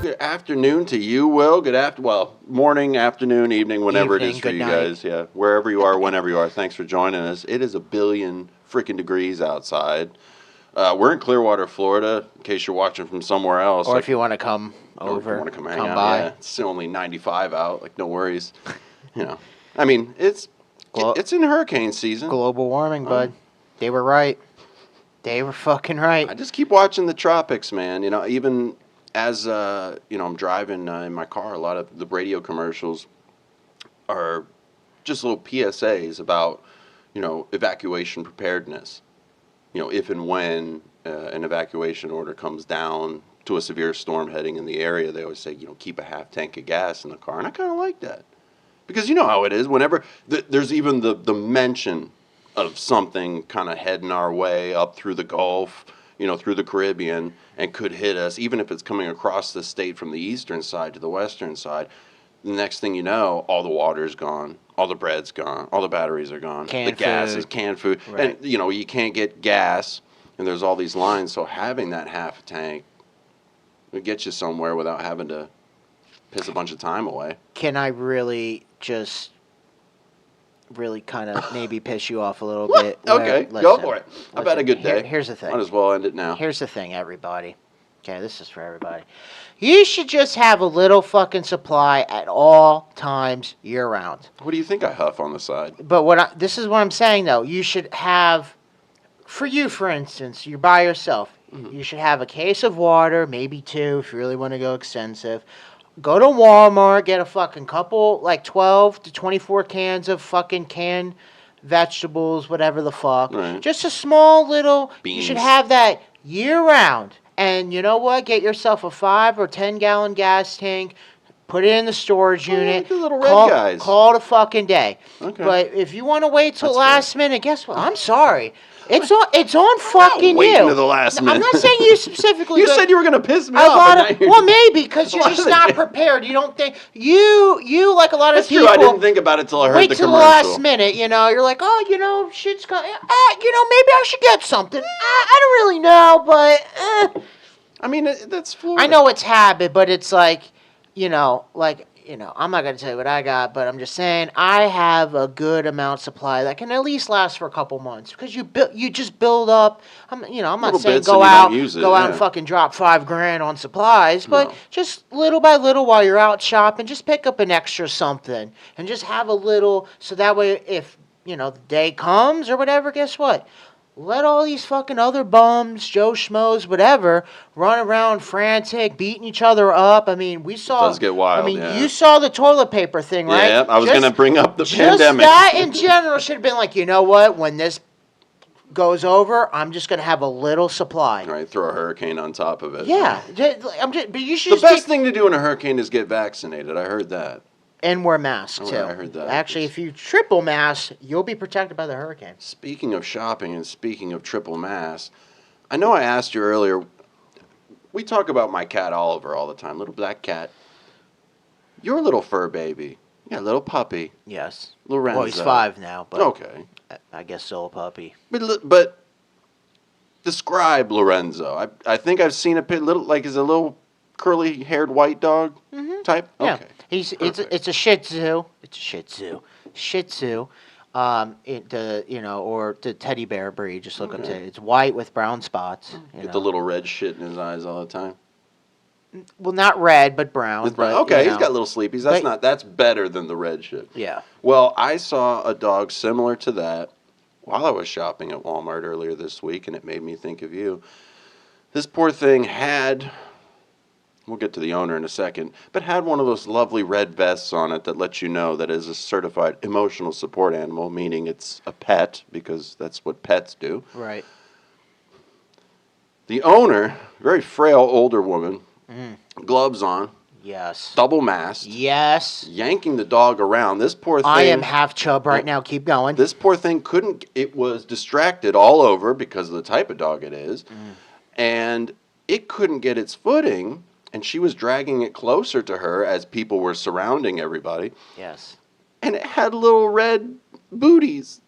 Good afternoon to you, Will. Morning, afternoon, evening, whenever it is for you guys. Yeah, wherever you are, whenever you are. Thanks for joining us. It is a billion freaking degrees outside. We're in Clearwater, Florida, in case you're watching from somewhere else. Or if you want to come over, or if you want to come hang out. by. Yeah, it's only 95 out. Like, no worries. I mean, it's in hurricane season. Global warming, bud. They were right. They were fucking right. I just keep watching the tropics, man. Even as I'm driving in my car, a lot of the radio commercials are just little PSAs about evacuation preparedness. If and when an evacuation order comes down to a severe storm heading in the area, they always say, keep a half tank of gas in the car, and I kind of like that because you know how it is. Whenever there's even the mention of something kind of heading our way up through the Gulf, through the Caribbean, and could hit us, even if it's coming across the state from the eastern side to the western side, the next thing you know, all the water's gone, all the bread's gone, all the batteries are gone, the gas is canned food, right. And, you can't get gas, and there's all these lines, so having that half tank would get you somewhere without having to piss a bunch of time away. Can I really kind of maybe piss you off a little bit? Okay, go for it. I've had a good day. Here's the thing. Might as well end it now. Here's the thing, everybody. Okay, this is for everybody. You should just have a little fucking supply at all times year-round. What do you think I huff on the side? But this is what I'm saying, though. You should have, for you, for instance, you're by yourself. Mm-hmm. You should have a case of water, maybe 2 if you really want to go extensive. Go to Walmart, get a fucking couple, 12 to 24 cans of fucking canned vegetables, whatever the fuck. Right. Just a small little, beans. You should have that year-round. And you know what? Get yourself a 5 or 10 gallon gas tank. Put it in the storage unit. Like the little red guys. Call it a fucking day. Okay. But if you want to wait till last minute, guess what? I'm sorry. It's on fucking you. Waiting to the last minute. I'm not saying you specifically. You said you were going to piss me off. Well, maybe because you're just not prepared. You don't think you like a lot of people. That's true. I didn't think about it till I heard the commercial. Wait till the last minute. You're like, shit's coming. Maybe I should get something. I don't really know, but. I mean, that's Florida. I know it's habit, but it's like, I'm not going to tell you what I got, but I'm just saying I have a good amount of supply that can at least last for a couple months because you just build up. I'm not saying go out and fucking drop $5,000 on supplies, but just little by little while you're out shopping, just pick up an extra something and just have a little so that way if, the day comes or whatever, guess what? Let all these fucking other bums, Joe Schmoes, whatever, run around frantic, beating each other up. I mean, we saw... It does get wild, you saw the toilet paper thing, right? Yeah, I was going to bring up the pandemic. Just that in general should have been like, you know what? When this goes over, I'm just going to have a little supply. Right, throw a hurricane on top of it. Yeah. But you should The best thing to do in a hurricane is get vaccinated. I heard that. And wear masks, too. I heard that. Actually, if you triple mask, you'll be protected by the hurricane. Speaking of shopping and speaking of triple mask, I know I asked you earlier, we talk about my cat Oliver all the time, little black cat. Your little fur baby. Yeah, little puppy. Yes. Lorenzo. Well, he's 5 now, but okay. I guess still a puppy. But describe Lorenzo. I think I've seen a is a little curly-haired white dog type? Yeah. Okay. It's a Shih Tzu. It's a Shih Tzu. Shih Tzu. Or the teddy bear breed. Just look up to it. It's white with brown spots. Get the little red shit in his eyes all the time. Well, not red, but brown. Okay, he's got little sleepies. That's better than the red shit. Yeah. Well, I saw a dog similar to that while I was shopping at Walmart earlier this week, and it made me think of you. This poor thing had... We'll get to the owner in a second, but had one of those lovely red vests on it that lets you know that it is a certified emotional support animal, meaning it's a pet, because that's what pets do. Right. The owner, very frail older woman, gloves on. Yes. Double masked. Yes. Yanking the dog around. This poor thing... I am half chub right now. Keep going. This poor thing couldn't... It was distracted all over because of the type of dog it is, and it couldn't get its footing... And she was dragging it closer to her as people were surrounding everybody. Yes. And it had little red booties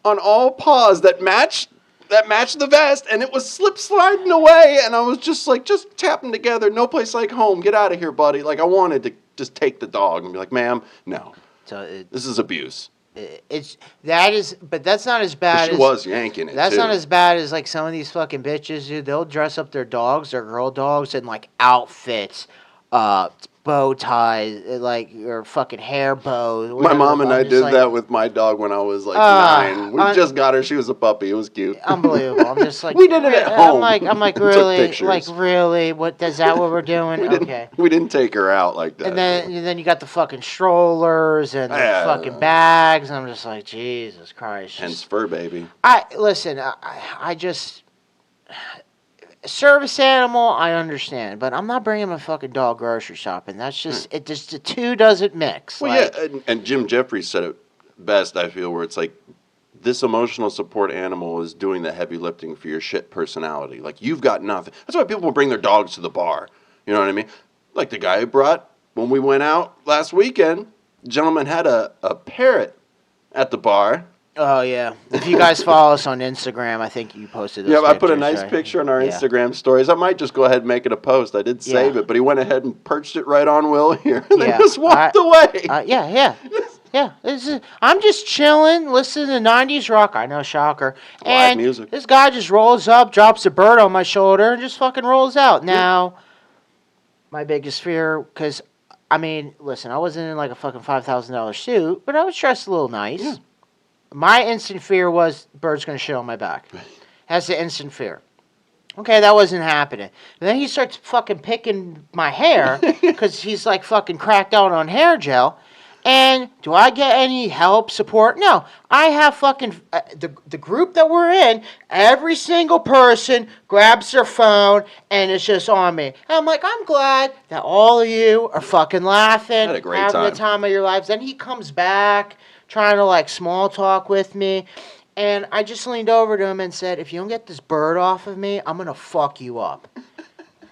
on all paws that matched that matched the vest, and it was slip sliding away, and I was just like, just tapping together. No place like home. Get out of here, buddy. Like I wanted to just take the dog and be like, ma'am, no, So this is abuse. but that's not as bad She as was yanking it. that's too. not as bad as like some of these fucking bitches, dude. They'll dress up their dogs, their girl dogs, in like outfits, bow ties, like or fucking hair bows. My mom and I did like, that with my dog when I was like 9. We just got her. She was a puppy. It was cute. Unbelievable. I'm just like we did it at home. I'm like Took really, pictures. like really. What is that? What we're doing? Okay. We didn't take her out like that. And then you got the fucking strollers and the fucking bags. I'm just like, Jesus Christ. Hence fur baby. I just service animal. I understand, but I'm not bringing my fucking dog grocery shopping. That's just it. Just the two doesn't mix. Well, yeah, and Jim Jeffries said it best. I feel where it's like this emotional support animal is doing the heavy lifting for your shit personality. Like you've got nothing. That's why people will bring their dogs to the bar. You know what I mean? Like the guy who brought when we went out last weekend. The gentleman had a parrot at the bar. Oh, yeah. If you guys follow us on Instagram, I think you posted those I put a nice right? picture on our Instagram stories. I might just go ahead and make it a post. I did save it, but he went ahead and perched it right on Will here and then just walked away. Yeah. I'm just chilling, listening to 90s rock. I know, shocker. And Live music. This guy just rolls up, drops a bird on my shoulder, and just fucking rolls out. Now, my biggest fear, because, I mean, listen, I wasn't in like a fucking $5,000 suit, but I was dressed a little nice. Yeah. My instant fear was bird's going to shit on my back. That's the instant fear. Okay, that wasn't happening. And then he starts fucking picking my hair because he's like fucking cracked out on hair gel. And do I get any help, support? No. I have fucking the group that we're in, every single person grabs their phone and it's just on me. And I'm like, I'm glad that all of you are fucking laughing, had a great having time. the time of your lives. Then he comes back trying to like small talk with me. And I just leaned over to him and said, if you don't get this bird off of me, I'm going to fuck you up.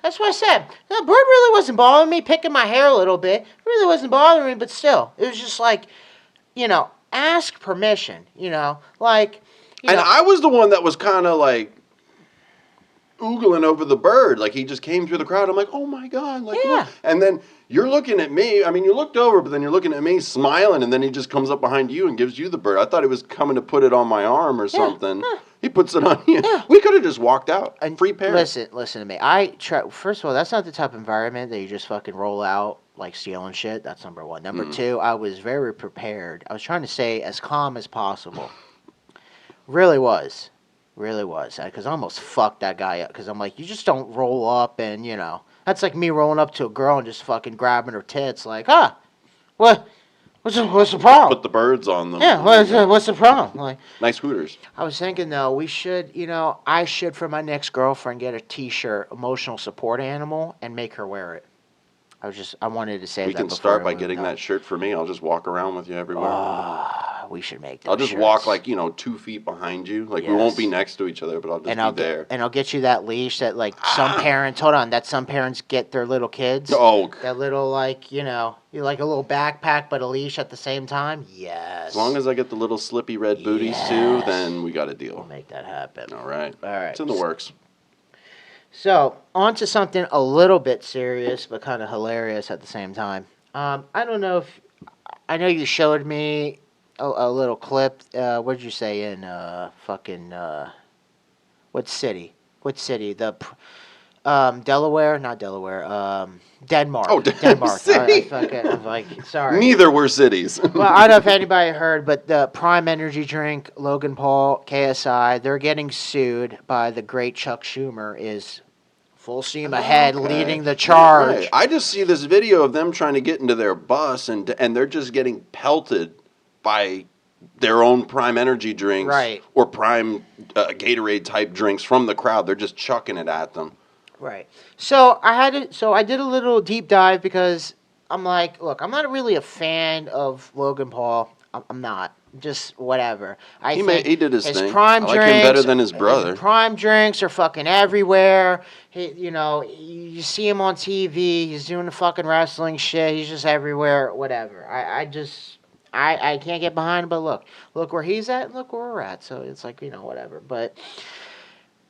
That's what I said. The bird really wasn't bothering me, picking my hair a little bit. It really wasn't bothering me, but still. It was just like, ask permission, like, And I was the one that was kind of like oogling over the bird. Like he just came through the crowd. I'm like, oh my God. Like, look. And then you're looking at me. I mean, you looked over, but then you're looking at me smiling, and then he just comes up behind you and gives you the bird. I thought he was coming to put it on my arm or something. Yeah. He puts it on you. Yeah. We could have just walked out. And free parrot. Listen to me. First of all, that's not the type of environment that you just fucking roll out like stealing shit. That's number one. Number two, I was very prepared. I was trying to stay as calm as possible. Really was. Because I almost fucked that guy up. Because I'm like, you just don't roll up and, That's like me rolling up to a girl and just fucking grabbing her tits. Like, what's the problem? Put the birds on them. Yeah, what's the problem? Like, nice hooters. I was thinking, though, we should, I should, for my next girlfriend, get a T-shirt, emotional support animal, and make her wear it. I wanted to say that. We can start by getting that shirt for me. I'll just walk around with you everywhere. We should make that. I'll just walk like 2 feet behind you. Like we won't be next to each other, but I'll just be there. And I'll get you that leash that like some parents. Hold on, that some parents get their little kids. Oh. That little like you like a little backpack but a leash at the same time. Yes. As long as I get the little slippy red booties too, then we got a deal. We'll make that happen. All right. It's in the works. So, on to something a little bit serious, but kind of hilarious at the same time. I don't know if... I know you showed me a little clip. What did you say in what city? What city? Delaware? Not Delaware. Denmark. Oh, Denmark. City. I'm like, sorry. Neither were cities. Well, I don't know if anybody heard, but the Prime Energy drink, Logan Paul, KSI, they're getting sued by the great Chuck Schumer is... full steam ahead, leading the charge. Right. I just see this video of them trying to get into their bus, and they're just getting pelted by their own Prime Energy drinks, or Prime Gatorade type drinks from the crowd. They're just chucking it at them. Right. So I did a little deep dive because I'm like, look, I'm not really a fan of Logan Paul. I'm not. Just whatever. He did his thing. Prime I like him better than his brother. His prime drinks are fucking everywhere. You see him on TV. He's doing the fucking wrestling shit. He's just everywhere. Whatever. I can't get behind him. But look where he's at. And look where we're at. So it's like whatever. But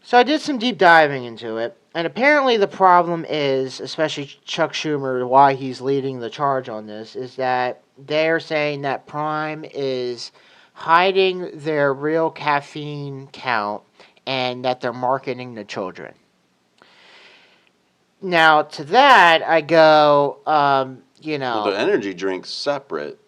So I did some deep diving into it, and apparently the problem is, especially Chuck Schumer, why he's leading the charge on this, is that they're saying that Prime is hiding their real caffeine count and that they're marketing to children. Now, to that, I go, Well, the energy drink's separate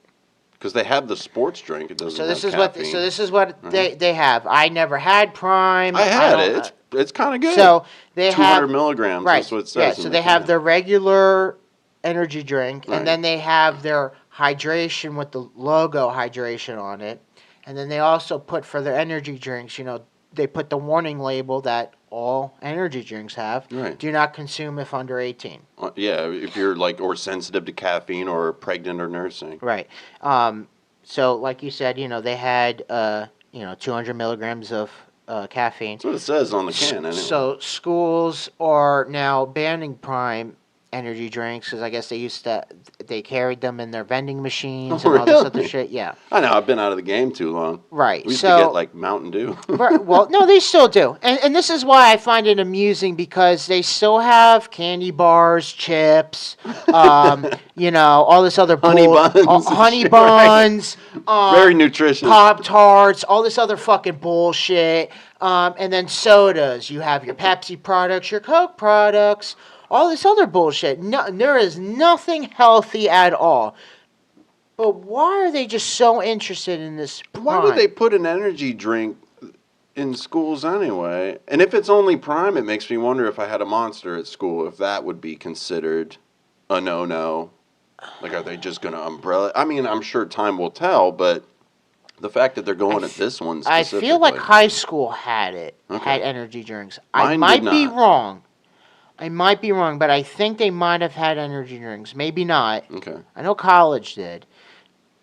because they have the sports drink. It doesn't so this have is what caffeine. this is what right? they have. I never had Prime. I had don't- it. It's kind of good. So they 200 have milligrams. right. That's what it says. Yeah. in So the they have can. their regular energy drink, Right. and then they have their hydration with the logo hydration on it, and then they also put for their energy drinks. They put the warning label that all energy drinks have. Right. Do not consume if under 18. Yeah, if you're or sensitive to caffeine or pregnant or nursing. Right. So like you said, they had 200 milligrams of caffeine. That's what it says on the can. Anyway. So schools are now banning Prime energy drinks because I guess they carried them in their vending machines and all this other Really? shit. Yeah. I know. I've been out of the game too long. Right. We used So to get Mountain Dew. well, no, they still do, and this is why I find it amusing because they still have candy bars, chips, all this other Honey buns. honey Right. buns, Very nutritious. Pop Tarts, all this other fucking bullshit, and then sodas. You have your Pepsi products, your Coke products, all this other bullshit. No, there is nothing healthy at all. But why are they just so interested in this Prime? Why would they put an energy drink in schools anyway? And if it's only Prime, it makes me wonder if I had a Monster at school, if that would be considered a no-no. Are they just going to umbrella? I mean, I'm sure time will tell, but the fact that they're going at this one I specifically. feel like high school had it, Okay. had energy drinks. Mine I did might be not. wrong. I might be wrong, but I think they might have had energy drinks. Maybe not. Okay. I know college did.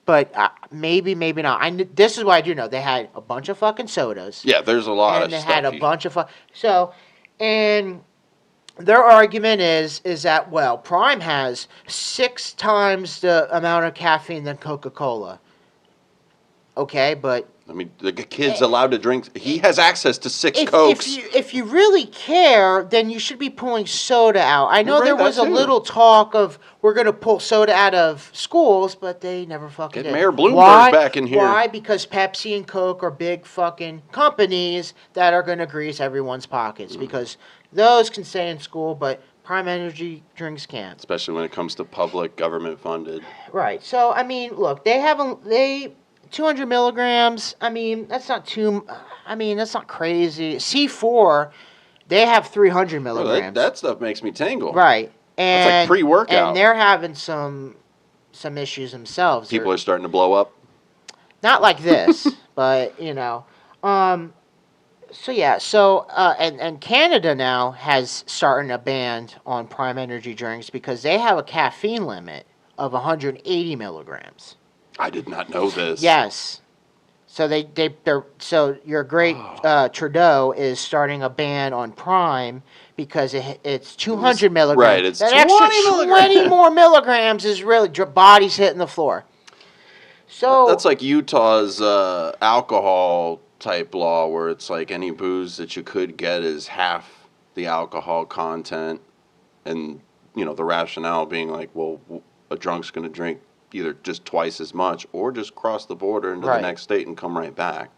But maybe not. This is what I do know. They had a bunch of fucking sodas. Yeah, there's a lot and of they stuff. had a bunch of and their argument is that Prime has 6 times the amount of caffeine than Coca-Cola. Okay, but I mean, the kid's allowed to drink. He has access to 6 if Cokes. you really care, then you should be pulling soda out. I know Right, there was that a too. little talk of we're going to pull soda out of schools, but they never fucking Get did. Mayor Bloomberg Why? back in here. Why? Because Pepsi and Coke are big fucking companies that are going to grease everyone's pockets because those can stay in school, but Prime Energy drinks can't. Especially when it comes to public government funded. Right. So I mean, look, they 200 milligrams. I mean, that's not crazy. C4, they have 300 milligrams. That stuff makes me tingle. Right. And That's like pre-workout. And they're having some issues themselves. People are starting to blow up. Not like this, but So yeah, and Canada now has starting a ban on Prime Energy drinks because they have a caffeine limit of 180 milligrams. I did not know this. Yes. So so your great Trudeau is starting a ban on Prime because it's 200 milligrams. Right, it's that 20 extra milligrams. 20 more milligrams is really body's hitting the floor. So That's like Utah's alcohol type law where it's like any booze that you could get is half the alcohol content, and the rationale being like, well, a drunk's going to drink either just twice as much or just cross the border into the next state and come right back.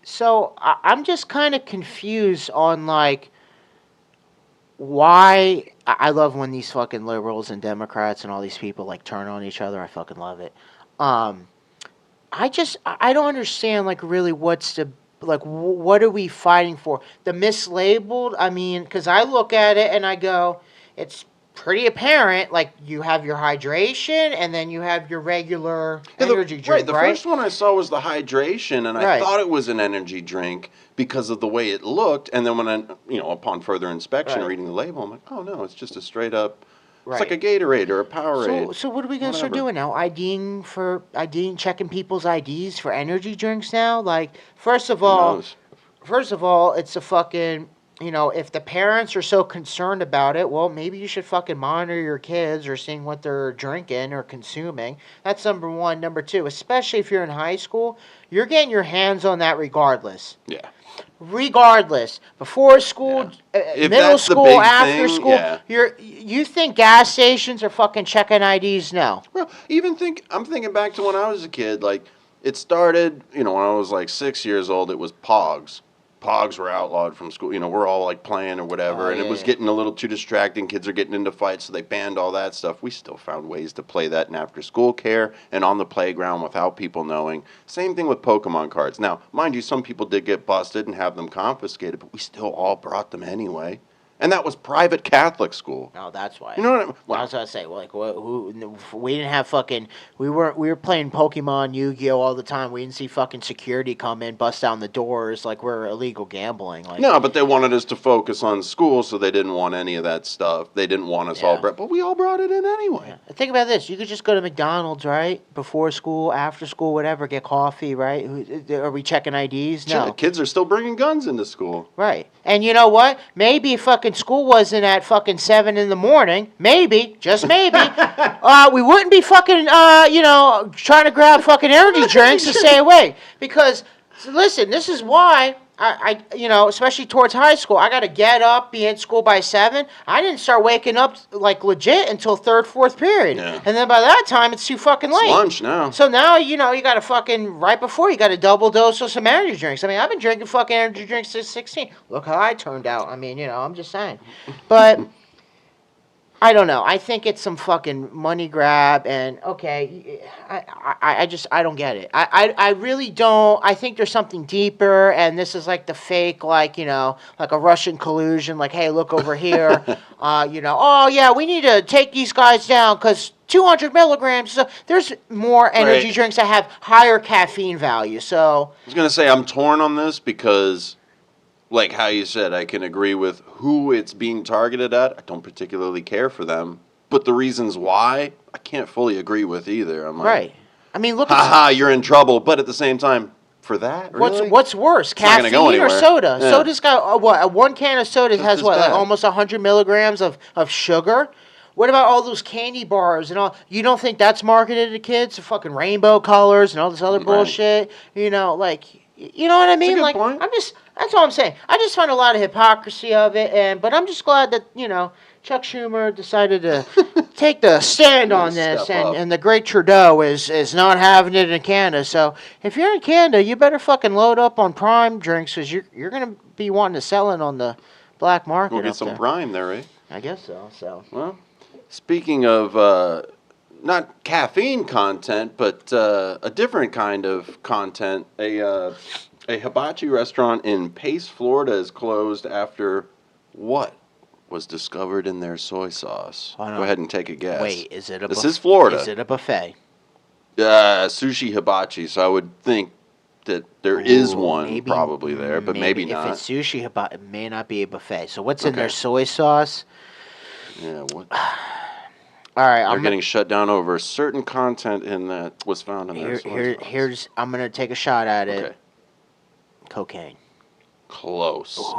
So I'm just kind of confused on why. I love when these fucking liberals and Democrats and all these people turn on each other. I fucking love it. I don't understand really what's the what are we fighting for? The mislabeled. I mean, because I look at it and I go, it's pretty apparent. You have your hydration and then you have your regular energy drink. Right. The first one I saw was the hydration, and I thought it was an energy drink because of the way it looked. And then when upon further inspection, reading the label, I'm like, oh no, it's just a straight up. It's like a Gatorade or a Powerade. So what are we gonna start doing now? Checking people's IDs for energy drinks now. First of all, it's a fucking. If the parents are so concerned about it, well, maybe you should fucking monitor your kids or seeing what they're drinking or consuming. That's number one. Number two, especially if you're in high school, you're getting your hands on that regardless. Yeah. regardless, before school, If middle that's the school, big after thing, school, yeah. you think gas stations are fucking checking IDs? No. Well, I'm thinking back to when I was a kid. Like it started, when I was like 6 years old. It was Pogs. Pogs were outlawed from school. We're all like playing or Oh, whatever, and it yeah, was yeah. getting a little too distracting. Kids are getting into fights, so they banned all that stuff. We still found ways to play that in after school care and on the playground without people knowing. Same thing with Pokemon cards. Now, mind you, some people did get busted and have them confiscated, but we still all brought them anyway. And that was private Catholic school. Oh, that's why. You know what I mean? I was gonna say, like, we didn't have fucking. We were playing Pokemon, Yu-Gi-Oh all the time. We didn't see fucking security come in, bust down the doors, like we're illegal gambling. Like, No, but they wanted us to focus on school, so they didn't want any of that stuff. They didn't want us all, but we all brought it in anyway. yeah. Think about this: you could just go to McDonald's, right? Before school, after school, whatever, get coffee, right? Are we checking IDs? No. Shit, kids are still bringing guns into school. Right. And you know what? Maybe fucking school wasn't at fucking 7 in the morning. Maybe, just maybe, we wouldn't be fucking, trying to grab fucking energy drinks to stay awake. Because, listen, this is why especially towards high school, I got to get up, be in school by 7. I didn't start waking up like legit until third, fourth period. Yeah. And then by that time, it's too fucking late. It's lunch now. So now, you got to fucking, right before, you got a double dose of some energy drinks. I mean, I've been drinking fucking energy drinks since 16. Look how I turned out. I mean, I'm just saying. But I don't know. I think it's some fucking money grab, and okay, I don't get it. I really don't. I think there's something deeper, and this is like the fake, like like a Russian collusion. Like, hey, look over here. Oh yeah, we need to take these guys down because 200 milligrams. So there's more energy Right. drinks that have higher caffeine value. So I was going to say I'm torn on this because, like how you said, I can agree with who it's being targeted at. I don't particularly care for them. But the reasons why, I can't fully agree with either. I'm like, right. I mean, look haha, you're in trouble. But at the same time, for that, really? What's worse, It's not gonna go caffeine or anywhere. soda? Yeah. Soda's got what? One can of soda Just has as what? Like bad. almost 100 milligrams of sugar. What about all those candy bars and all? You don't think that's marketed to kids? The fucking rainbow colors and all this other Right. bullshit. You know what I mean? good Like, point. that's all I'm saying. I just find a lot of hypocrisy of it, but I'm just glad that Chuck Schumer decided to take the stand on this, Step up. and the great Trudeau is not having it in Canada. So if you're in Canada, you better fucking load up on prime drinks because you're gonna be wanting to sell it on the black market. We'll get up some there. prime there, eh? I guess so. So Well, speaking of not caffeine content, but a different kind of content, a hibachi restaurant in Pace, Florida is closed after what was discovered in their soy sauce? Hold on. Go ahead and take a guess. wait, is it a? This is Florida. Is it a buffet? Sushi hibachi, so I would think that there is Ooh, one probably there, but maybe not. If it's sushi, it may not be a buffet. So what's in Okay. their soy sauce? Yeah, what? All right, They're getting shut down over certain content in that was found in their soy sauce. I'm gonna take a shot at it. Okay. Cocaine. Close.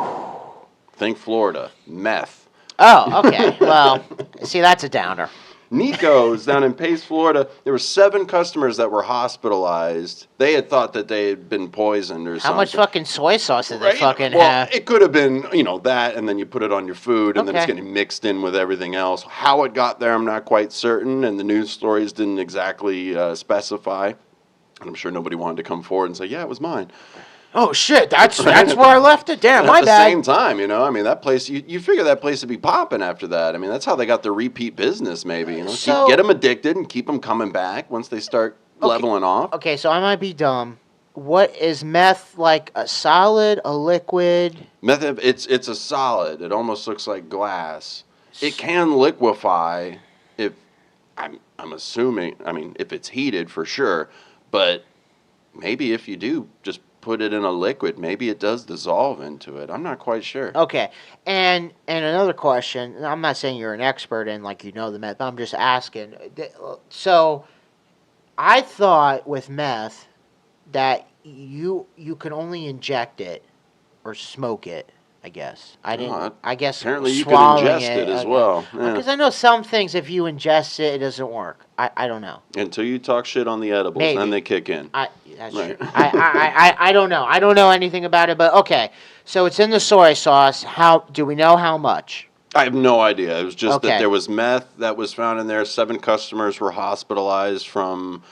Think Florida. Meth. Oh, okay. Well, see, that's a downer. Nico's down in Pace, Florida. There were 7 customers that were hospitalized. They had thought that they had been poisoned or something. How much fucking soy sauce did they Right? fucking Well, have? it could have been, that, and then you put it on your food, and then it's Okay. getting mixed in with everything else. How it got there, I'm not quite certain, and the news stories didn't exactly specify. And I'm sure nobody wanted to come forward and say, yeah, it was mine. Oh shit, that's where I left it. Damn, my At the bad. same time, that place, you figure that place would be popping after that. I mean, that's how they got their repeat business, maybe. So- Get them addicted and keep them coming back once they start leveling off. Okay, so I might be dumb. What is meth, like a solid, a liquid? Meth, it's a solid. It almost looks like glass. It can liquefy if, I'm assuming, if it's heated for sure, but maybe if you do just put it in a liquid, maybe it does dissolve into it. I'm not quite sure. Okay, and another question. I'm not saying you're an expert in the meth, but I'm just asking. So, I thought with meth that you can only inject it or smoke it. I guess I didn't. Oh, I guess apparently you could swallowing ingest it as well. Yeah. Because I know some things, if you ingest it, it doesn't work. I don't know. Until you talk shit on the edibles, Maybe. then they kick in. That's Right. true. I don't know. I don't know anything about it, but okay. So it's in the soy sauce. How do we know how much? I have no idea. It was just Okay. that there was meth that was found in there. 7 customers were hospitalized from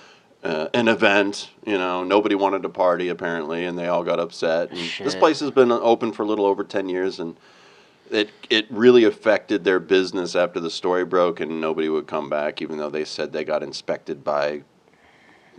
an event. You know, nobody wanted to party apparently, and they all got upset. And this place has been open for a little over 10 years, and it really affected their business after the story broke, and nobody would come back, even though they said they got inspected by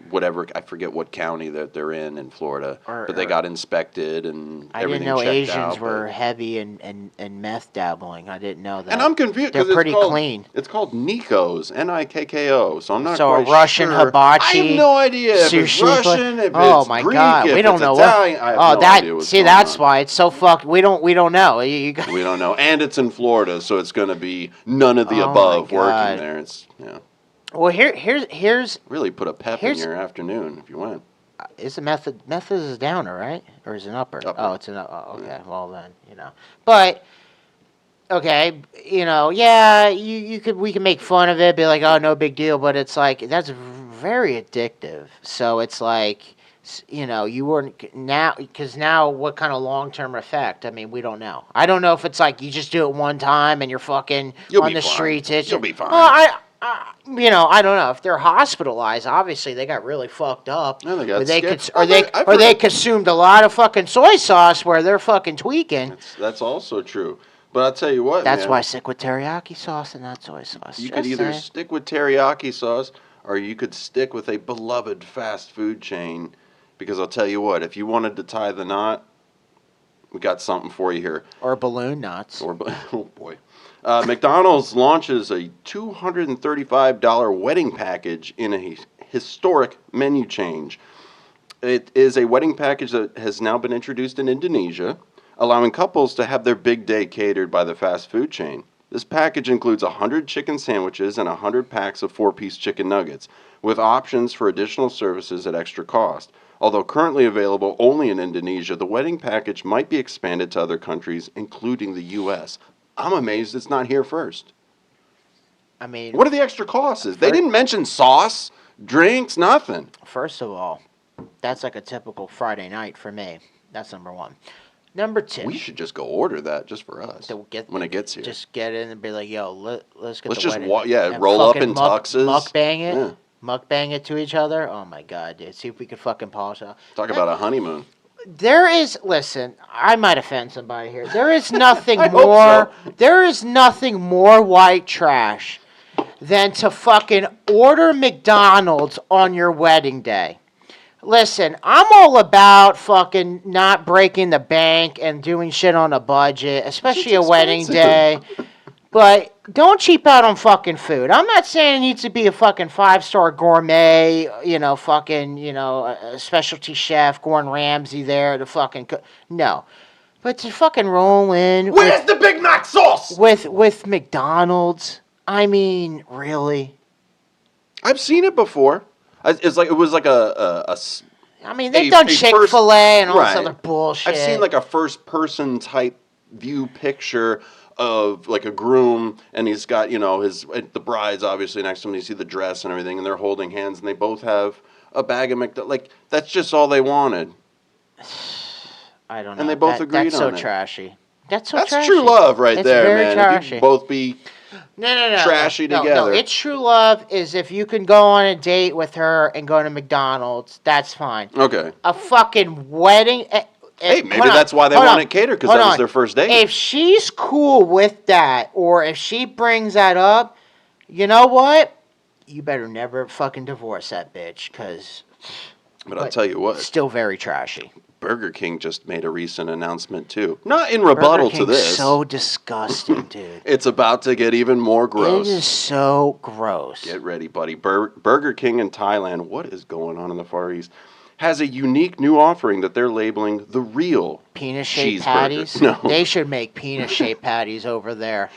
whatever, I forget what county that they're in Florida, but they got inspected and everything checked out. I didn't know Asians were heavy in meth dabbling. I didn't know that. And I'm confused They're because pretty clean. It's called Nikko's, Nikko. So I'm not So quite a Russian sure. hibachi. I have no idea if it's sushi Russian, if oh it's my Greek, God, if we don't it's know Italian. I have no idea what's going that's on. why it's so fucked. We don't know. We don't know, and it's in Florida, so it's going to be none of the above working there. It's Well, here's really put a pep in your afternoon if you went. Is the method is a downer, right? Or is it an upper? Upper. Oh, it's an upper. Oh, okay. Yeah. Well then, But okay, yeah, we can make fun of it, be like, oh, no big deal, but it's like that's very addictive. So it's like, you weren't now because now what kind of long-term effect? I mean, we don't know. I don't know if it's like you just do it one time and you're fucking on the streets. You'll be fine. Well, I don't know if they're hospitalized. Obviously, they got really fucked up. No, they got they consumed a lot of fucking soy sauce where they're fucking tweaking. That's also true. But I'll tell you what, that's why I stick with teriyaki sauce and not soy sauce. You could either stick with teriyaki sauce or you could stick with a beloved fast food chain. Because I'll tell you what, if you wanted to tie the knot, we got something for you here. Or balloon knots. Oh boy. McDonald's launches a $235 wedding package in a historic menu change. It is a wedding package that has now been introduced in Indonesia, allowing couples to have their big day catered by the fast food chain. This package includes 100 chicken sandwiches and 100 packs of 4-piece chicken nuggets, with options for additional services at extra cost. Although currently available only in Indonesia, the wedding package might be expanded to other countries, including the U.S. I'm amazed it's not here first. I mean, what are the extra costs? They didn't mention sauce, drinks, nothing. First of all, that's like a typical Friday night for me. That's number one. Number two. We should just go order that just for us when it gets here. Just get in and be like, yo, let's get let's the just wedding. roll up in tuxes. Mukbang it. Yeah. Mukbang it to each other. Oh my God, dude. See if we could fucking polish it off. Talk about a honeymoon. Listen, I might offend somebody here. There is nothing more. So. There is nothing more white trash than to fucking order McDonald's on your wedding day. Listen, I'm all about fucking not breaking the bank and doing shit on a budget, especially a wedding day. But don't cheap out on fucking food. I'm not saying it needs to be a fucking 5-star gourmet, a specialty chef, Gordon Ramsay there to fucking cook. No. But to fucking roll in. Where's the Big Mac sauce? With McDonald's. I mean, really? I've seen it before. It was like a I mean, they've done Chick-fil-A and all this other bullshit. I've seen like a first-person type view picture of like a groom, and he's got the bride's obviously next to him. You see the dress and everything, and they're holding hands, and they both have a bag of McDonald's. Like that's just all they wanted. I don't know. And they both agreed on it. That's so trashy. That's true love right there, very man. Trashy. If you both be trashy together. No, it's true love is if you can go on a date with her and go to McDonald's, that's fine. Okay. A fucking wedding. Hey, maybe that's why they want it catered, because that was their first date. If she's cool with that, or if she brings that up, you know what? You better never fucking divorce that bitch, because... But I'll tell you what. Still very trashy. Burger King just made a recent announcement, too. Not in rebuttal to this. So disgusting, dude. It's about to get even more gross. It is so gross. Get ready, buddy. Burger King in Thailand, what is going on in the Far East, has a unique new offering that they're labeling the real penis-shaped patties? No. They should make penis-shaped patties over there.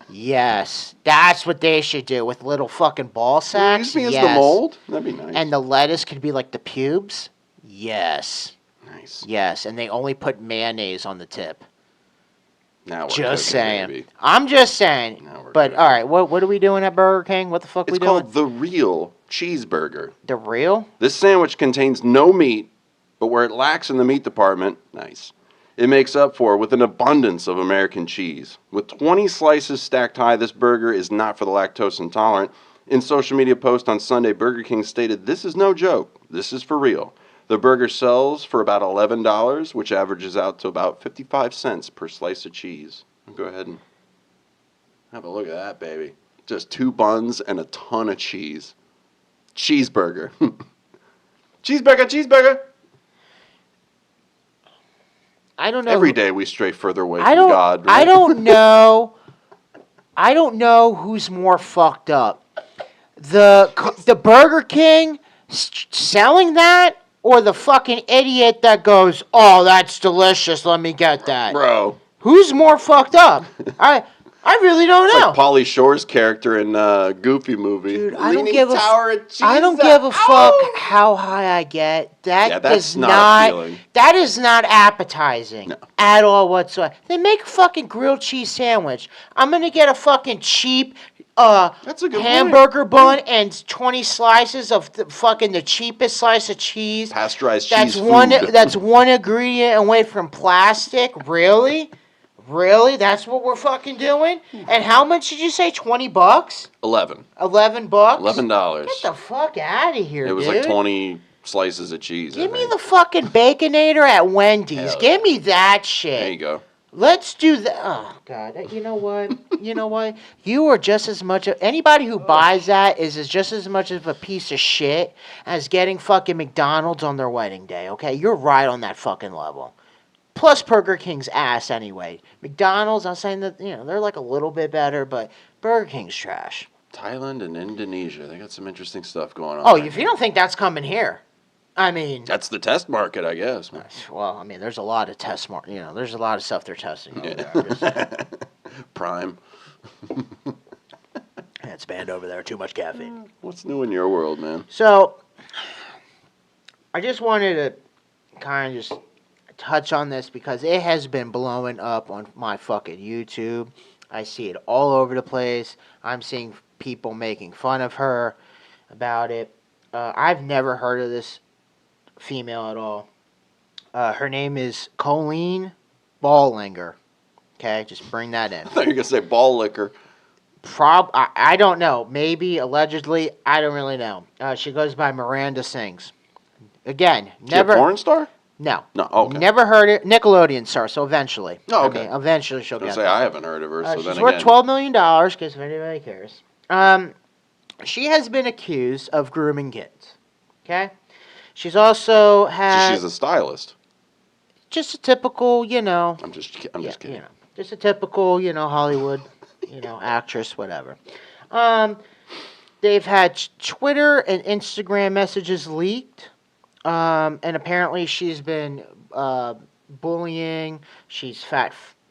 Yes. That's what they should do with little fucking ball sacks. Use me as the mold? That'd be nice. And the lettuce could be like the pubes? Yes. Nice. Yes, and they only put mayonnaise on the tip. Now we're Just cooking, saying. baby. I'm just saying. Now we're But cooking. all right, what are we doing at Burger King? What the fuck It's we doing? called the Real Cheeseburger. The real? This sandwich contains no meat, but where it lacks in the meat department, nice. It makes up for with an abundance of American cheese. With 20 slices stacked high, this burger is not for the lactose intolerant. In social media post on Sunday, Burger King stated, "This is no joke. This is for real." The burger sells for about $11, which averages out to about 55 cents per slice of cheese. Go ahead and have a look at that, baby. Just 2 buns and a ton of cheese. Cheeseburger. Cheeseburger, cheeseburger. I don't know. Every day we stray further away from God. Right? I don't know. I don't know who's more fucked up. The Burger King selling that, or the fucking idiot that goes, "Oh, that's delicious. Let me get that." Bro. Who's more fucked up? I really don't It's know. like Pauly Shore's character in Goofy movie. Dude, I don't give a fuck how high I get. That's not appealing. That is not appetizing No. at all whatsoever. They make a fucking grilled cheese sandwich. I'm gonna get a fucking cheap That's a good hamburger bun and 20 slices of the cheapest slice of cheese. Pasteurized That's cheese one. food. That's one ingredient away from plastic. Really? Really? That's what we're fucking doing? And how much did you say? $20? $11. $11? $11. Get the fuck out of here, It was dude. like 20 slices of cheese. Give me the fucking Baconator at Wendy's. Hell Give me that shit. There you go. Let's do that. Oh, God. You know what? You know what? You are just as much of... Anybody who buys that is just as much of a piece of shit as getting fucking McDonald's on their wedding day, okay? You're right on that fucking level. Plus Burger King's ass anyway. McDonald's, I'm saying that, they're like a little bit better, but Burger King's trash. Thailand and Indonesia. They got some interesting stuff going on. Oh, if you don't think that's coming here, I mean... That's the test market, I guess. Well, I mean, there's a lot of test market. There's a lot of stuff they're testing over there. Prime. It's banned over there. Too much caffeine. What's new in your world, man? So, I just wanted to kind of just touch on this because it has been blowing up on my fucking YouTube. I see it all over the place. I'm seeing people making fun of her about it. I've never heard of this female at all. Her name is Colleen Ballinger. Okay, just bring that in. I thought you were going to say ball liquor. I don't know. Maybe, allegedly. I don't really know. She goes by Miranda Sings. Again, never... She a porn star? No. No, okay. Never heard it. Nickelodeon star, so eventually. Oh, okay. I mean, eventually she'll I was get going to say, there. I haven't heard of her, so then She's worth again. $12 million, because if anybody cares. She has been accused of grooming kids. Okay? She's also had... So she's a stylist. Just a typical, I'm just kidding. Just a typical, Hollywood, actress, whatever. They've had Twitter and Instagram messages leaked. And apparently she's been bullying. She's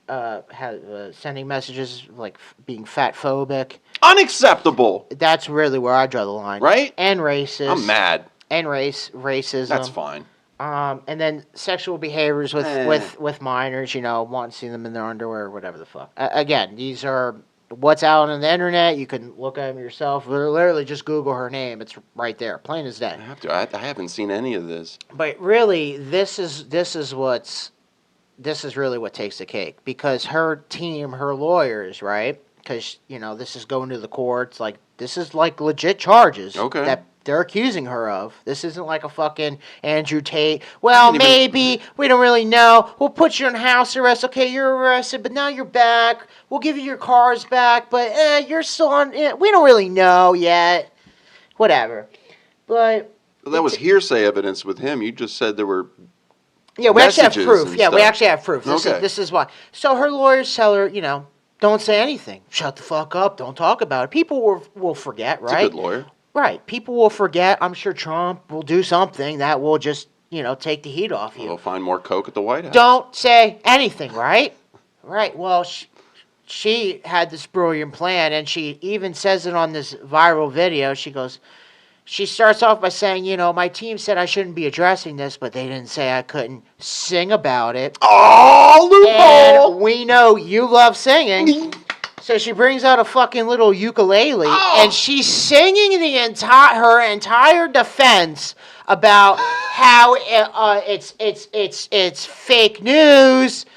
sending messages like being fat phobic. Unacceptable. That's really where I draw the line. Right? And racist. I'm mad. And racism. That's fine. And then sexual behaviors with minors, wanting to see them in their underwear or whatever the fuck. Again, these are what's out on the internet. You can look at them yourself. Literally just Google her name. It's right there, plain as day. I have to. I haven't seen any of this. But really, this is really what takes the cake, because her team, her lawyers, right? Because this is going to the courts. Like, this is like legit charges. Okay. That they're accusing her of. This isn't like a fucking Andrew Tate. Well, maybe. We don't really know. We'll put you on house arrest. Okay, you're arrested, but now you're back. We'll give you your cars back, but you're still on... we don't really know yet. Whatever. But... Well, that was hearsay evidence with him. You just said there were... Yeah, we actually have proof. Yeah, we actually have proof. Okay. This is why. So her lawyers tell her, don't say anything. Shut the fuck up. Don't talk about it. People will forget, right? That's a good lawyer. Right. People will forget. I'm sure Trump will do something that will just, take the heat off you. We'll find more coke at the White House. Don't say anything, right? Right. Well, she had this brilliant plan, and she even says it on this viral video. She goes, she starts off by saying, my team said I shouldn't be addressing this, but they didn't say I couldn't sing about it. Oh, loophole! And we know you love singing. So she brings out a fucking little ukulele, and she's singing her entire defense about how it's fake news.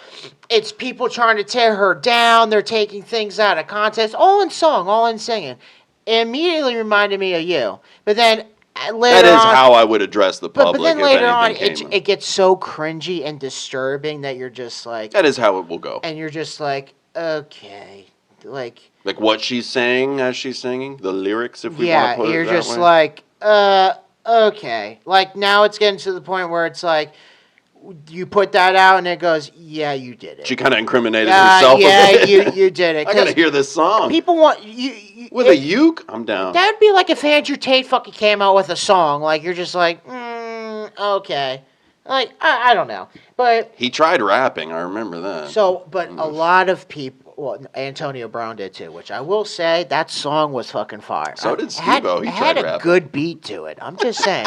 It's people trying to tear her down. They're taking things out of context. All in song, all in singing. It immediately reminded me of you. But then later That is on, how I would address the public. but then later on, came it gets so cringy and disturbing that you're just like... That is how it will go. And you're just like, okay. Like what she's saying as she's singing? The lyrics, if we want to put it that way? Yeah, you're just like, okay. Like, now it's getting to the point where it's like, you put that out and it goes, yeah, you did it. She kind of incriminated herself. Yeah, you did it. I gotta hear this song. People want you with a uke. I'm down. That'd be like if Andrew Tate fucking came out with a song. Like, you're just like, okay. Like, I don't know, but he tried rapping. I remember that. So, but a lot of people. Well, Antonio Brown did too, which I will say that song was fucking fire. So did Steve-O. He had rapping. A good beat to it. I'm just saying.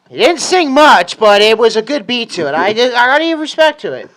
He didn't sing much, but it was a good beat to it. I gotta give respect to it.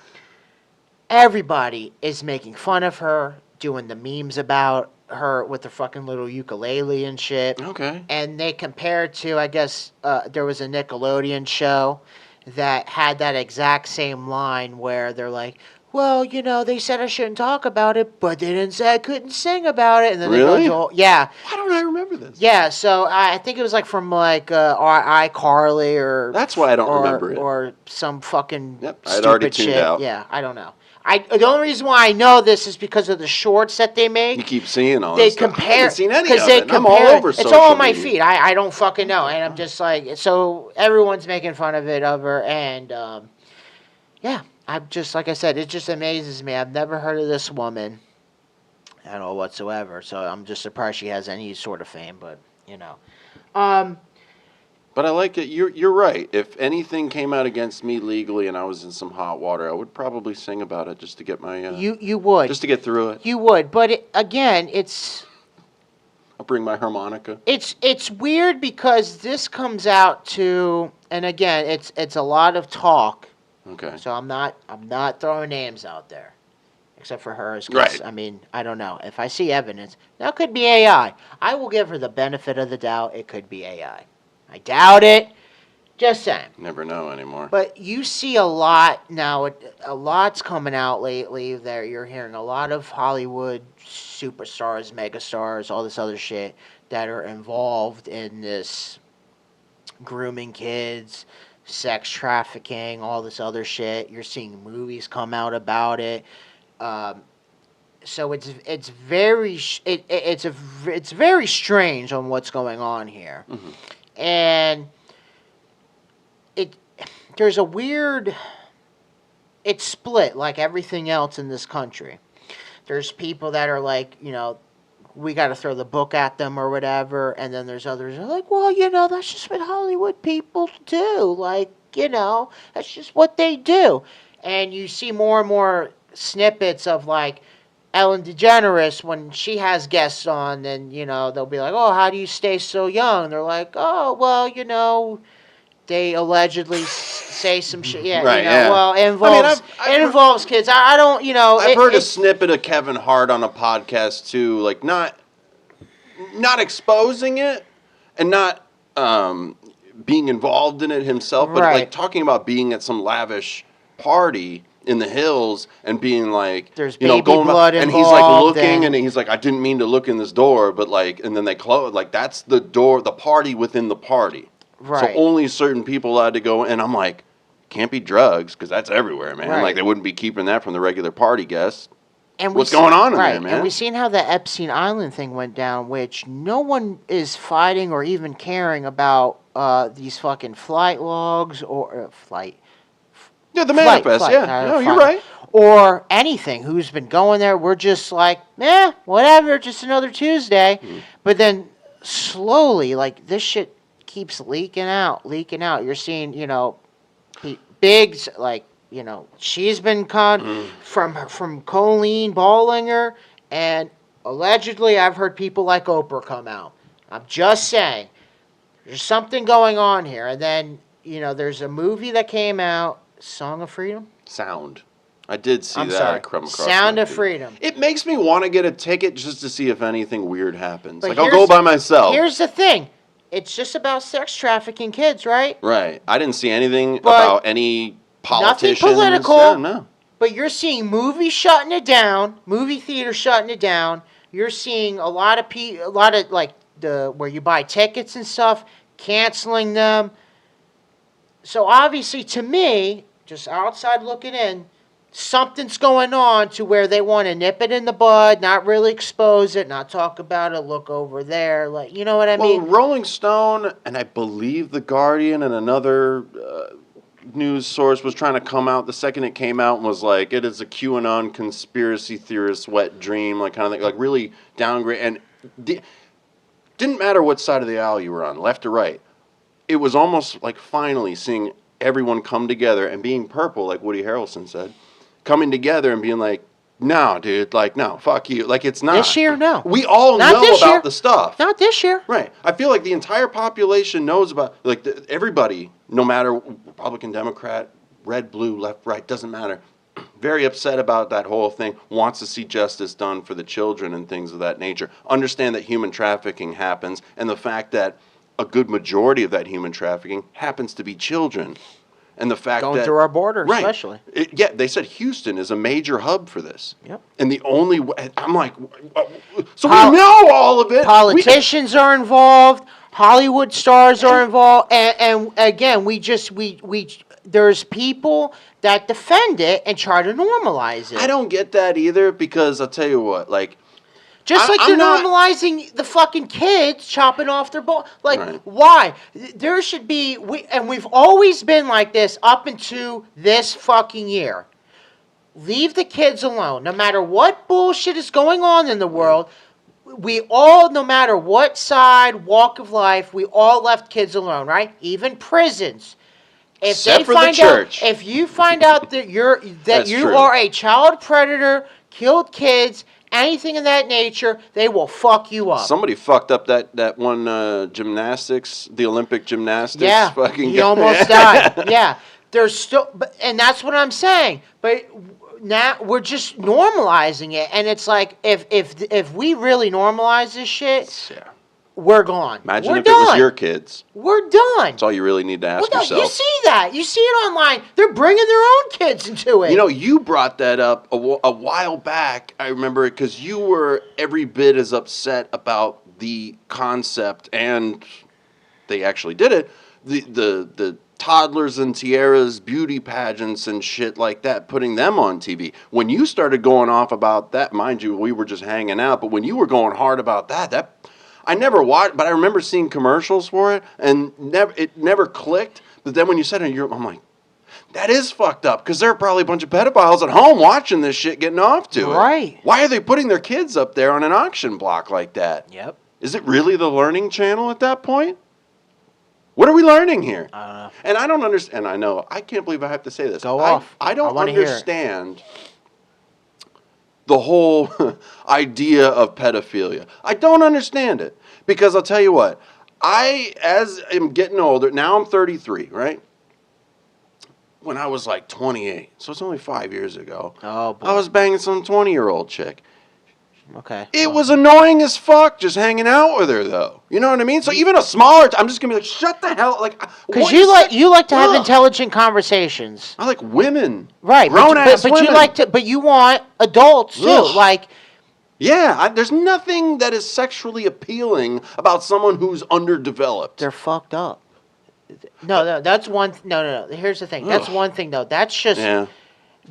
Everybody is making fun of her, doing the memes about her with the fucking little ukulele and shit. Okay. And they compared to, I guess, there was a Nickelodeon show that had that exact same line where they're like, well, they said I shouldn't talk about it, but they didn't say I couldn't sing about it. And then really? They go yeah. Why don't I remember this? Yeah, so I think it was like from like iCarly or... That's why I don't remember it. Or some fucking I'd already tuned shit. out. Yeah, I don't know. The only reason why I know this is because of the shorts that they make. You keep seeing all they this compare, stuff. I haven't seen any of it. I'm all over social It's all on my media. feed. I don't fucking know. And I'm just like... So everyone's making fun of her. And, yeah. I'm just, like I said, it just amazes me. I've never heard of this woman at all whatsoever. So I'm just surprised she has any sort of fame, but, But I like it. You're right. If anything came out against me legally and I was in some hot water, I would probably sing about it just to get my... You would. Just to get through it. You would. But, again, it's... I'll bring my harmonica. It's weird because this comes out to... And, again, it's a lot of talk. Okay. So I'm not throwing names out there, except for hers. Right. I mean, I don't know. If I see evidence, that could be AI. I will give her the benefit of the doubt. It could be AI. I doubt it. Just saying. Never know anymore. But you see a lot now. A lot's coming out lately. There, you're hearing a lot of Hollywood superstars, megastars, all this other shit that are involved in this grooming kids, sex trafficking, all this other shit. You're seeing movies come out about it. So it's very strange on what's going on here. Mm-hmm. And there's a weird... It's split like everything else in this country. There's people that are like, we got to throw the book at them or whatever. And then there's others that are like, well, that's just what Hollywood people do. Like, that's just what they do. And you see more and more snippets of, like, Ellen DeGeneres when she has guests on. And, they'll be like, oh, how do you stay so young? And they're like, oh, well, they allegedly say some shit. Yeah, right, yeah. Well, it involves kids. I don't, I've heard a snippet of Kevin Hart on a podcast too, like not exposing it and not being involved in it himself, but like talking about being at some lavish party in the hills and being like, there's baby blood and involved, he's like looking and he's like, I didn't mean to look in this door, but like, and then they close, like that's the door, the party within the party. Right. So only certain people allowed to go, and I'm like, can't be drugs because that's everywhere, man. Right. Like they wouldn't be keeping that from the regular party guests. And what's going on in there, man? And we've seen how the Epstein Island thing went down, which no one is fighting or even caring about these fucking flight logs or flight. Yeah, the manifest. No, you're right. Or anything. Who's been going there? We're just like, whatever. Just another Tuesday. But then slowly, like this shit keeps leaking out. You're seeing, big, like, she's been conned from Colleen Ballinger, and allegedly I've heard people like Oprah come out. I'm just saying, There's something going on here. And then, there's a movie that came out, Song of Freedom? Sound. I did see I'm that sorry. come across Sound my of feed. Freedom. It makes me want to get a ticket just to see if anything weird happens. But Like, I'll go by myself. Here's the thing. It's just about sex trafficking kids, right? Right. I didn't see anything But about any politicians. nothing political. Yeah, no. But you're seeing movies shutting it down, movie theaters shutting it down. You're seeing a lot of like where you buy tickets and stuff, canceling them. So obviously, to me, just outside looking in, something's going on to where they want to nip it in the bud, not really expose it, not talk about it, look over there, like, you know what I mean? Well, Rolling Stone and I believe The Guardian and another news source was trying to come out the second it came out and was like, it is a QAnon conspiracy theorist wet dream, like kind of thing, like really downgrade. And didn't matter what side of the aisle you were on, left or right. It was almost like finally seeing everyone come together and being purple, like Woody Harrelson said, coming together and being like, no, dude, like, no, fuck you. Like, it's not. This year, no. We all Not know this about year. the stuff. Not this year. Right. I feel like the entire population knows about, like, everybody, no matter Republican, Democrat, red, blue, left, right, doesn't matter. Very upset about that whole thing, wants to see justice done for the children and things of that nature. Understand that human trafficking happens, and the fact that a good majority of that human trafficking happens to be children. And the fact Going that through our border, right, especially. Yeah, they said Houston is a major hub for this. Yep. And the only way, I'm like, so we know all of it. Politicians are involved. Hollywood stars are involved. And again, there's people that defend it and try to normalize it. I don't get that either because I'll tell you what, like, Just like I'm they're not normalizing the fucking kids chopping off their ball. Like, Right. why? There should be, we've always been like this up into this fucking year. Leave the kids alone. No matter what bullshit is going on in the world, we all, no matter what side, walk of life, we all left kids alone, right? Even prisons. Except for the church. If you find out that That's you true. are a child predator, killed kids, anything of that nature, they will fuck you up. Somebody fucked up that one gymnastics, the Olympic gymnastics. Yeah, fucking he almost died. Yeah, there's still, and that's what I'm saying. But now we're just normalizing it, and it's like if we really normalize this shit, Yeah. we're gone. Imagine we're if done. it was your kids. We're done. That's all you really need to ask Well, no, yourself. you see that. You see it online. They're bringing their own kids into it. You know, you brought that up a while back. I remember it because you were every bit as upset about the concept, and they actually did it. The toddlers and tiaras beauty pageants and shit like that, putting them on TV. When you started going off about that, mind you, we were just hanging out. But when you were going hard about that. I never watched, but I remember seeing commercials for it, and it never clicked. But then when you said it, I'm like, that is fucked up, because there are probably a bunch of pedophiles at home watching this shit, getting off to it. Right. Why are they putting their kids up there on an auction block like that? Yep. Is it really the Learning Channel at that point? What are we learning here? I don't know. And I don't understand. I know. I can't believe I have to say this. Go off. I don't I wanna hear it. understand the whole idea of pedophilia. I don't understand it. Because I'll tell you what, as I'm getting older, now I'm 33, right? When I was like 28, so it's only 5 years ago, Oh, boy. I was banging some 20-year-old chick. Okay. It was annoying as fuck just hanging out with her, though. You know what I mean? So even a smaller, I'm just gonna be like, shut the hell, like. Because you like to have intelligent conversations. I like women, Right. grown ass but women. you want adults too. Ugh. Like, Yeah, there's nothing that is sexually appealing about someone who's underdeveloped. they're fucked up. No, that's one. No. Here's the thing. That's Ugh. one thing though. That's just Yeah.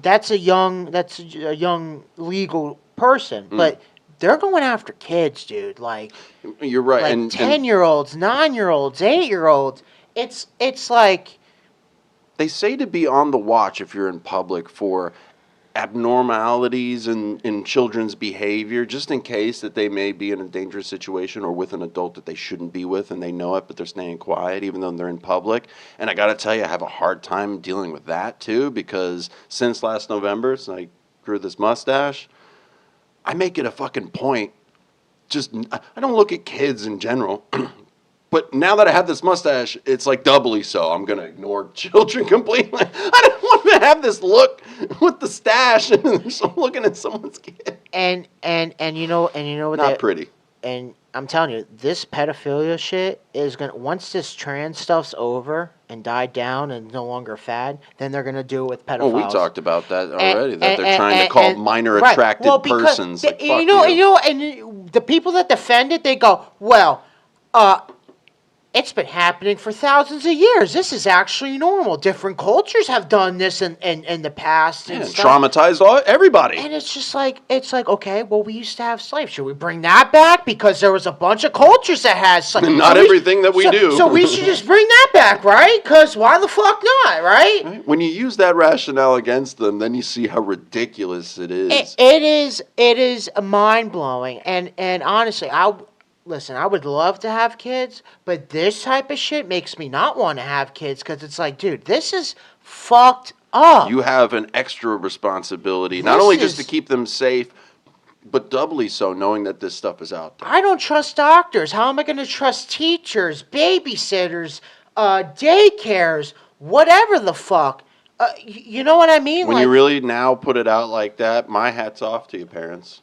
that's a young legal person, but they're going after kids, dude. Like You're right. like and 10-year-olds, 9-year-olds, 8-year-olds. It's like they say to be on the watch if you're in public for abnormalities in children's behavior, just in case that they may be in a dangerous situation or with an adult that they shouldn't be with, and they know it, but they're staying quiet even though they're in public. And I got to tell you, I have a hard time dealing with that too, because since last November, since I grew this mustache, I make it a fucking point. I don't look at kids in general But now that I have this mustache, it's like doubly so. I'm gonna ignore children completely. I don't want to have this look with the stash and I'm looking at someone's kid. And you know what Not pretty. And I'm telling you, this pedophilia shit is gonna, once this trans stuff's over and died down and no longer a fad, then they're gonna do it with pedophiles. Oh, we talked about that already. That they're trying to call minor right. attracted persons. Like, fuck and the people that defend it, they go, well, it's been happening for thousands of years. This is actually normal. Different cultures have done this in the past. And traumatized everybody. And it's like, okay, well, we used to have slaves. Should we bring that back? Because there was a bunch of cultures that had slaves. Not everything that we do. So we should just bring that back, right? Because why the fuck not, right? When you use that rationale against them, then you see how ridiculous it is. It is mind-blowing. And honestly, Listen, I would love to have kids, but this type of shit makes me not want to have kids because it's like, dude, this is fucked up. You have an extra responsibility, not only just to keep them safe, but doubly so, knowing that this stuff is out there. I don't trust doctors. How am I going to trust teachers, babysitters, daycares, whatever the fuck? You know what I mean? When you really now put it out like that, my hat's off to you, parents.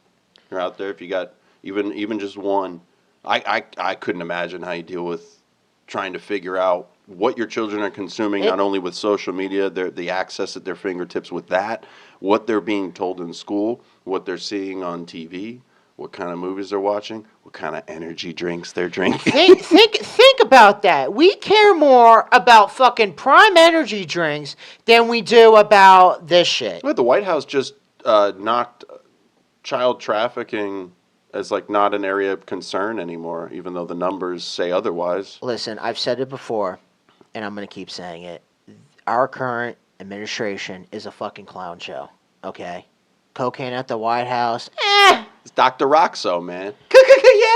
You're out there. If you got even just one. I couldn't imagine how you deal with trying to figure out what your children are consuming, not only with social media, the access at their fingertips with that, what they're being told in school, what they're seeing on TV, what kind of movies they're watching, what kind of energy drinks they're drinking. Think about that. We care more about fucking Prime energy drinks than we do about this shit. Well, the White House just knocked child trafficking as like not an area of concern anymore, even though the numbers say otherwise. Listen, I've said it before, and I'm going to keep saying it. Our current administration is a fucking clown show, okay? Cocaine at the White House, It's Dr. Roxo, man.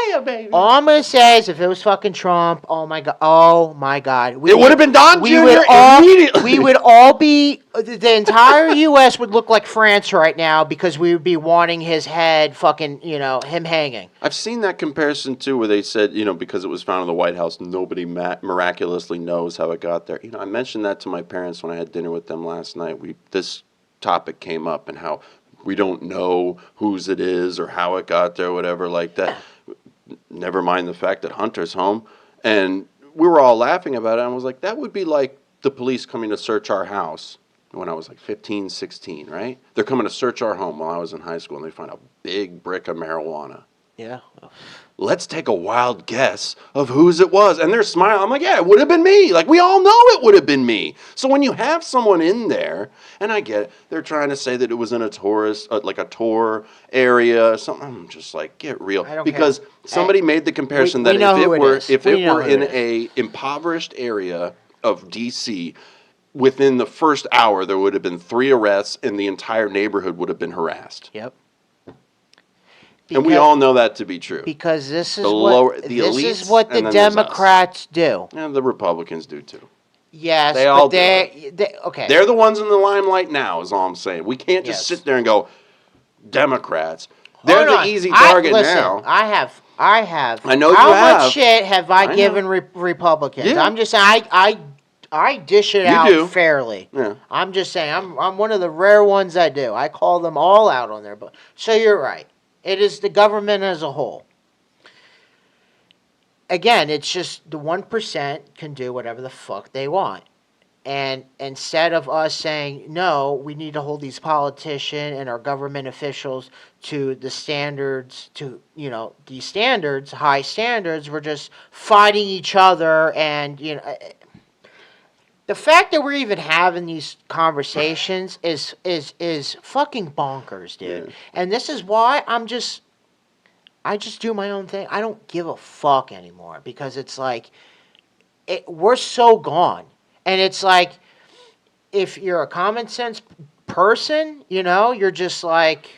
Yeah, baby. All I'm going to say is if it was fucking Trump, oh my God. It would have been Don Jr. immediately. We would all be, the entire U.S. would look like France right now because we would be wanting his head fucking, him hanging. I've seen that comparison too where they said, because it was found in the White House, nobody miraculously knows how it got there. I mentioned that to my parents when I had dinner with them last night. This topic came up and how we don't know whose it is or how it got there, whatever like that. Never mind the fact that Hunter's home. And we were all laughing about it. And I was like, that would be like the police coming to search our house when I was like 15, 16, right? They're coming to search our home while I was in high school, and they find a big brick of marijuana. Yeah. Let's take a wild guess of whose it was. And they're smiling. I'm like, yeah, it would have been me. Like, we all know it would have been me. So when you have someone in there, and I get it, they're trying to say that it was in a tourist, like a tour area, something. I'm just like, get real. Because somebody made the comparison that if it were in a impoverished area of D.C., within the first hour, there would have been 3 arrests, and the entire neighborhood would have been harassed. Yep. And we all know that to be true. Because this is what the Democrats do. And the Republicans do too. Yes, they all okay. They're the ones in the limelight now, is all I'm saying. We can't just sit there and go, Democrats. They're the easy target now. I have. I know you have. How much shit have I given Republicans? Yeah. I'm just saying, I dish it out fairly. Yeah. I'm just saying, I'm one of the rare ones that do. I call them all out on there. So you're right. It is the government as a whole. Again, it's just the 1% can do whatever the fuck they want. And instead of us saying, no, we need to hold these politicians and our government officials to the standards, these standards, high standards, we're just fighting each other. And, the fact that we're even having these conversations is fucking bonkers, dude. Yeah. And this is why I just do my own thing. I don't give a fuck anymore because it's like we're so gone. And it's like if you're a common sense person, you're just like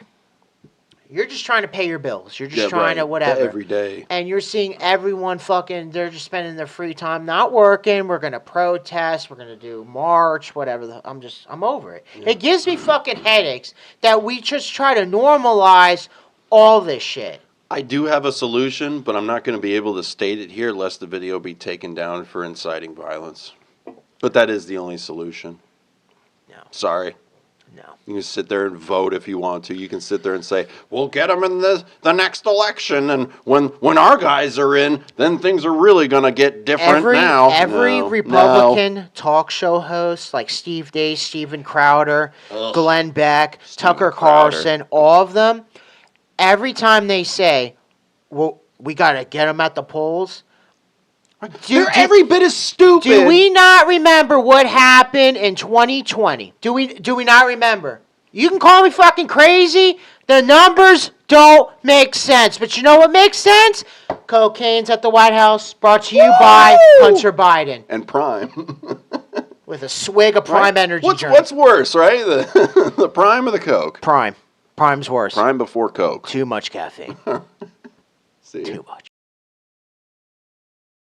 you're just trying to pay your bills. You're just trying to whatever. Every day. And you're seeing everyone they're just spending their free time not working. We're going to protest. We're going to do march, whatever. I'm over it. Yeah. It gives me fucking headaches that we just try to normalize all this shit. I do have a solution, but I'm not going to be able to state it here lest the video be taken down for inciting violence. But that is the only solution. No. Sorry. No. You can sit there and vote if you want to. You can sit there and say, we'll get them in the next election, and when our guys are in, then things are really going to get different now. Every No, Republican talk show host, like Steve Deace, Steven Crowder, Glenn Beck, Tucker Carlson, all of them, every time they say, well, we got to get them at the polls, they're every bit as stupid. do we not remember what happened in 2020? Do we not remember? You can call me fucking crazy. The numbers don't make sense. But you know what makes sense? Cocaine's at the White House, brought to you by Hunter Biden. And Prime. With a swig of Prime Energy drink. What's worse, right? The Prime or the Coke? Prime. Prime's worse. Prime before Coke. Too much caffeine. See. Too much.